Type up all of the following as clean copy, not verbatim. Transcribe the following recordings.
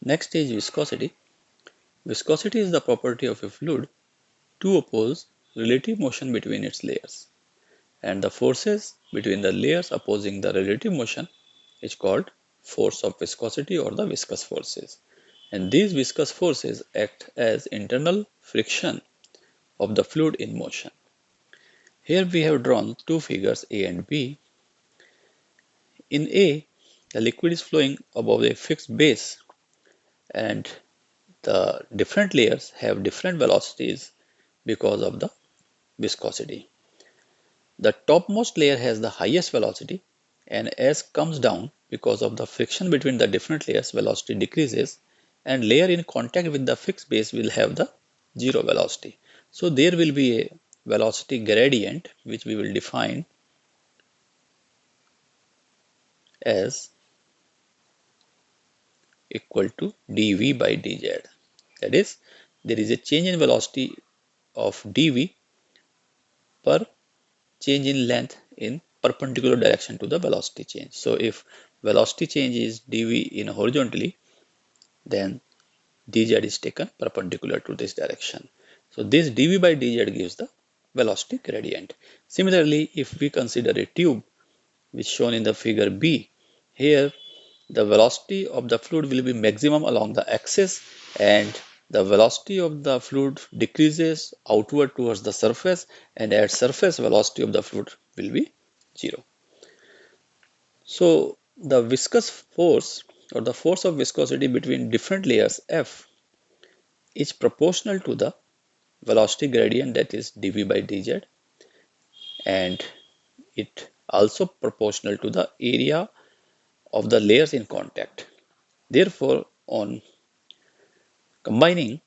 Next is viscosity. Viscosity is the property of a fluid to oppose relative motion between its layers, and the forces between the layers opposing the relative motion is called force of viscosity or the viscous forces. And these viscous forces act as internal friction of the fluid in motion. Here we have drawn two figures A and B. In A, the liquid is flowing above a fixed base and the different layers have different velocities because of the viscosity. The topmost layer has the highest velocity, and as comes down because of the friction between the different layers, velocity decreases, and layer in contact with the fixed base will have the zero velocity. So there will be a velocity gradient which we will define as equal to dv by dz. That is, there is a change in velocity of dv per change in length in perpendicular direction to the velocity change. So if velocity change is dv in horizontally, then dz is taken perpendicular to this direction. So this dv by dz gives the velocity gradient. Similarly, if we consider a tube which shown in the figure B, here the velocity of the fluid will be maximum along the axis and the velocity of the fluid decreases outward towards the surface, and at surface velocity of the fluid will be 0. So the viscous force or the force of viscosity between different layers F is proportional to the velocity gradient, that is dv by dz, and it also proportional to the area of the layers in contact. Therefore, on combining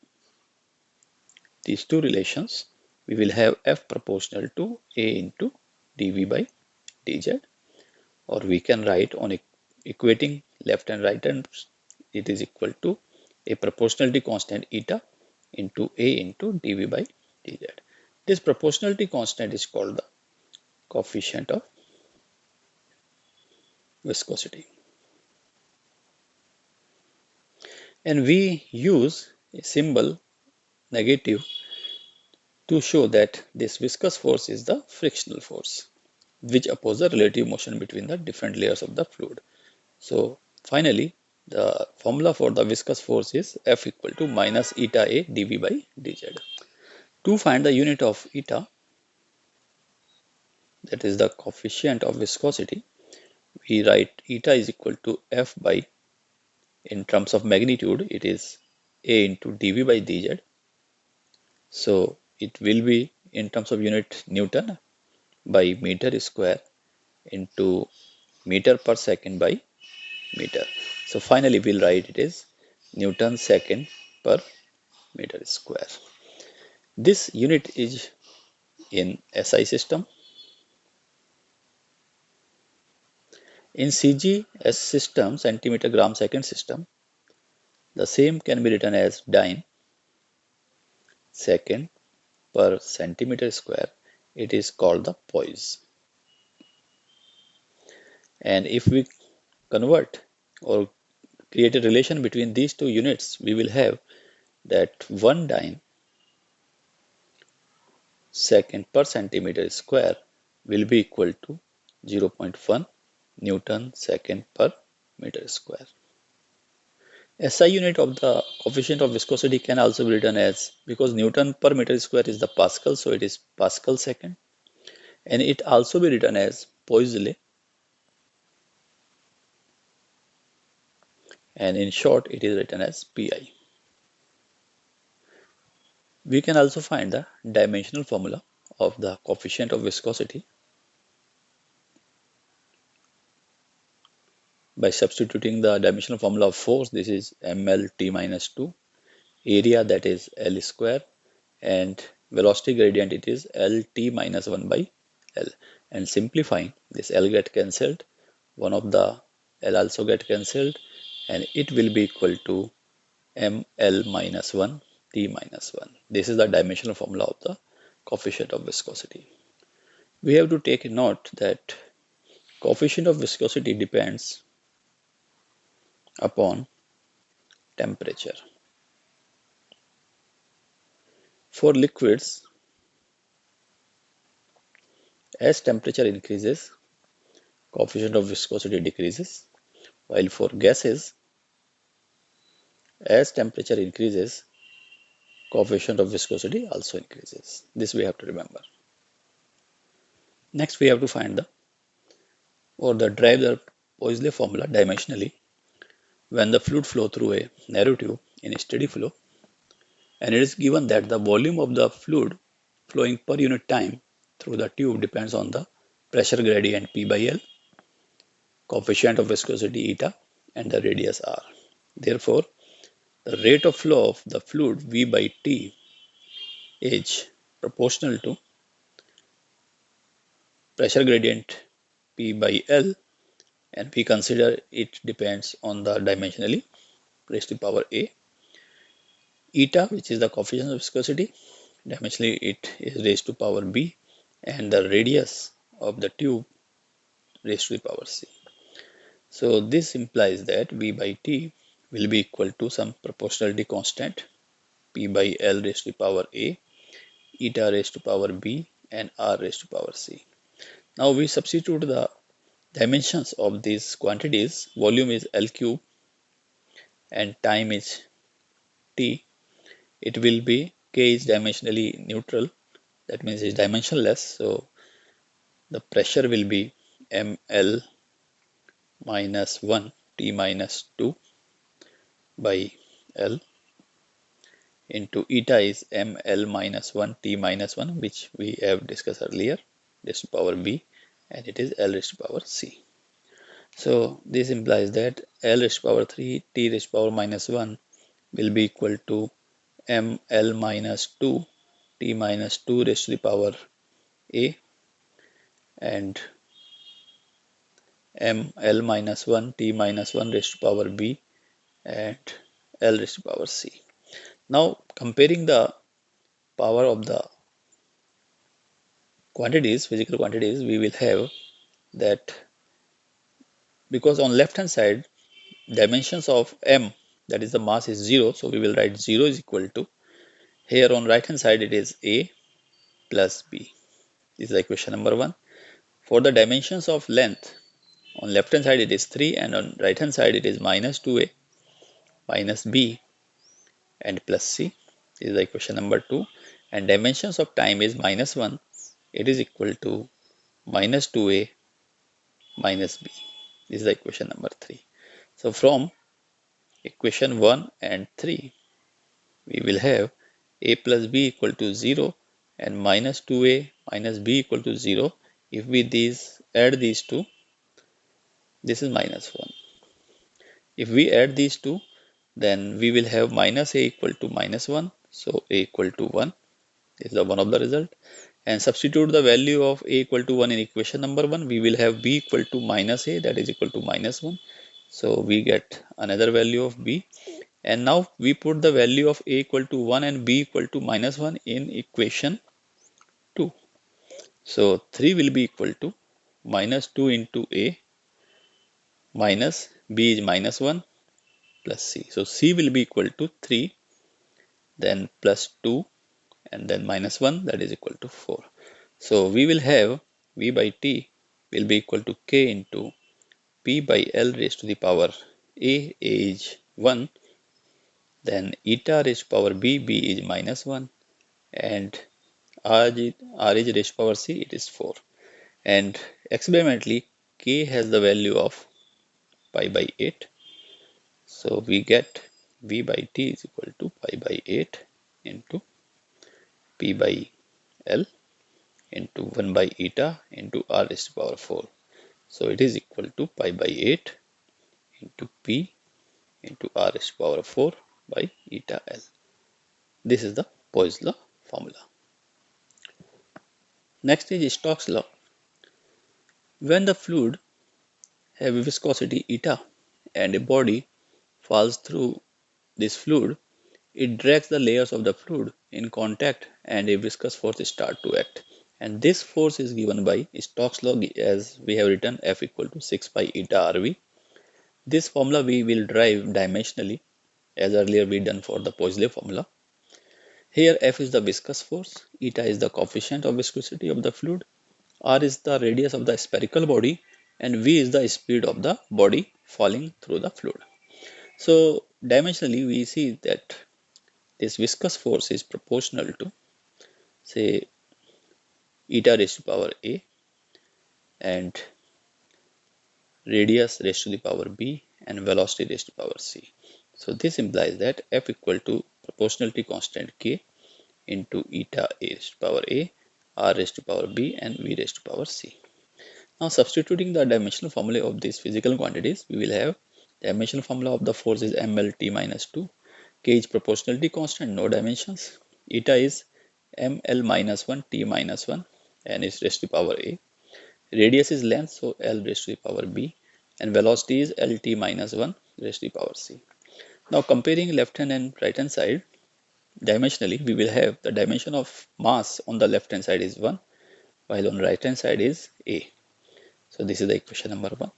these two relations, we will have F proportional to A into dV by dz, or we can write on equating left and right hands, it is equal to a proportionality constant eta into A into dV by dz. This proportionality constant is called the coefficient of viscosity. And we use a symbol negative to show that this viscous force is the frictional force which oppose the relative motion between the different layers of the fluid. So finally, the formula for the viscous force is F equal to minus eta A dV by dz. To find the unit of eta, that is the coefficient of viscosity, we write eta is equal to F by, in terms of magnitude, it is A into dV by dz. So it will be in terms of unit Newton by meter square into meter per second by meter. So finally we'll write it is Newton second per meter square. This unit is in SI system. In CGS system, centimeter gram second system, the same can be written as dyne second per centimeter square. It is called the poise. And if we convert or create a relation between these two units, we will have that 1 dyne second per centimeter square will be equal to 0.1 Newton second per meter square. SI unit of the coefficient of viscosity can also be written as, because Newton per meter square is the Pascal, so it is Pascal second, and it also be written as Poiseuille, and in short it is written as PI. We can also find the dimensional formula of the coefficient of viscosity by substituting the dimensional formula of force. This is mLt minus 2, area that is L square, and velocity gradient it is Lt minus 1 by L. And simplifying, this L get cancelled, one of the L also get cancelled, and it will be equal to mL minus 1 T minus 1. This is the dimensional formula of the coefficient of viscosity. We have to take a note that coefficient of viscosity depends upon temperature. For liquids, as temperature increases, coefficient of viscosity decreases, while for gases, as temperature increases, coefficient of viscosity also increases. This we have to remember. Next, we have to find drive the Poiseuille formula dimensionally when the fluid flow through a narrow tube in a steady flow, and it is given that the volume of the fluid flowing per unit time through the tube depends on the pressure gradient P by L, coefficient of viscosity eta, and the radius r. Therefore, the rate of flow of the fluid V by T is proportional to pressure gradient P by L, and we consider it depends on the dimensionally raised to power A. Eta, which is the coefficient of viscosity, dimensionally it is raised to power B, and the radius of the tube raised to the power C. So this implies that V by T will be equal to some proportionality constant P by L raised to the power A, eta raised to power B, and R raised to power C. Now we substitute the dimensions of these quantities. Volume is L cube and time is T. It will be K is dimensionally neutral, that means it's dimensionless, so the pressure will be ml minus 1 T minus 2 by L into eta is ml minus 1 T minus 1, which we have discussed earlier, raised to power B, and it is L raised to power C. So this implies that L raised to power 3 T raised to power minus 1 will be equal to ml minus 2 T minus 2 raised to the power A and ml minus 1 T minus 1 raised to power B and L raised to power C. Now comparing the power of the quantities, physical quantities, we will have that because on left hand side dimensions of m, that is the mass, is 0, so we will write 0 is equal to, here on right hand side it is A plus B. This is the equation number 1. For the dimensions of length, on left hand side it is 3 and on right hand side it is minus 2A minus B and plus C. This is the equation number 2. And dimensions of time is minus 1. It is equal to minus 2A minus B. This is the equation number 3. So from equation 1 and 3, we will have A plus B equal to 0 and minus 2A minus B equal to 0. If we add these two, this is minus 1. If we add these two, then we will have minus A equal to minus 1. So A equal to 1 is the one of the result. And substitute the value of A equal to 1 in equation number 1. We will have B equal to minus A, that is equal to minus 1. So we get another value of B. And now we put the value of A equal to 1 and B equal to minus 1 in equation 2. So 3 will be equal to minus 2 into A minus B is minus 1 plus C. So C will be equal to 3, then plus 2 and then minus 1, that is equal to 4. So we will have V by T will be equal to K into P by L raised to the power A is 1, then eta raised to power B is minus 1, and R is raised to power C, it is 4. And experimentally K has the value of pi by 8. So we get V by T is equal to pi by 8 into P by L into 1 by eta into R raised to power 4. So it is equal to pi by 8 into P into R raised to power 4 by eta L. This is the Poiseuille formula. Next is Stokes law. When the fluid have a viscosity eta and a body falls through this fluid, it drags the layers of the fluid in contact and a viscous force starts to act. And this force is given by Stokes law, as we have written F equal to 6 pi eta RV. This formula we will derive dimensionally as earlier we done for the Poiseuille formula. Here F is the viscous force, eta is the coefficient of viscosity of the fluid, R is the radius of the spherical body, and V is the speed of the body falling through the fluid. So dimensionally we see that this viscous force is proportional to, say, eta raised to power A and radius raised to the power B and velocity raised to power C. So this implies that F equal to proportionality constant K into eta A raised to power A, R raised to power B and V raised to power C. Now substituting the dimensional formula of these physical quantities, we will have dimensional formula of the force is mLT minus 2, K is proportionality constant, no dimensions, eta is ml minus 1, T minus 1 and is raised to power A. Radius is length, so L raised to the power B, and velocity is LT minus 1 raised to the power C. Now comparing left hand and right hand side, dimensionally we will have the dimension of mass on the left hand side is 1, while on right hand side is A. So this is the equation number 1.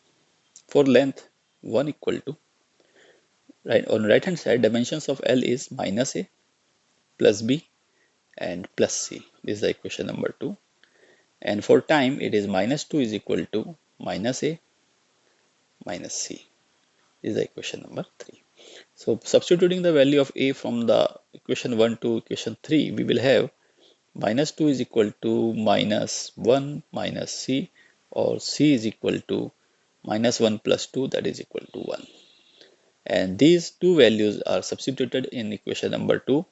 For length 1 equal to, on right hand side dimensions of L is minus A plus B and plus C. This is the equation number 2. And for time it is minus 2 is equal to minus A minus C. This is the equation number 3. So substituting the value of A from the equation 1 to equation 3, we will have minus 2 is equal to minus 1 minus C, or C is equal to minus 1 plus 2, that is equal to 1. And these two values are substituted in equation number 2.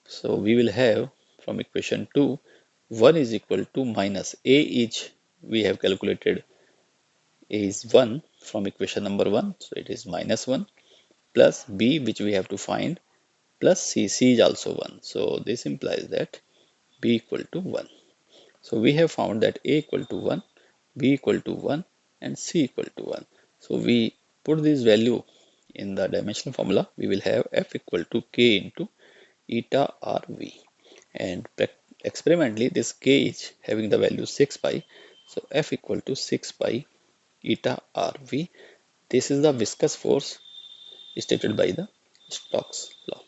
So we will have from equation 2, 1 is equal to minus A is, we have calculated A is 1 from equation number 1, so it is minus 1 plus B, which we have to find, plus C, C is also 1. So this implies that B equal to 1. So we have found that A equal to 1, B equal to 1 and C equal to 1. So we put this value in the dimensional formula, we will have F equal to K into eta RV. And experimentally this K is having the value 6 pi. So F equal to 6 pi eta RV. This is the viscous force stated by the Stokes law.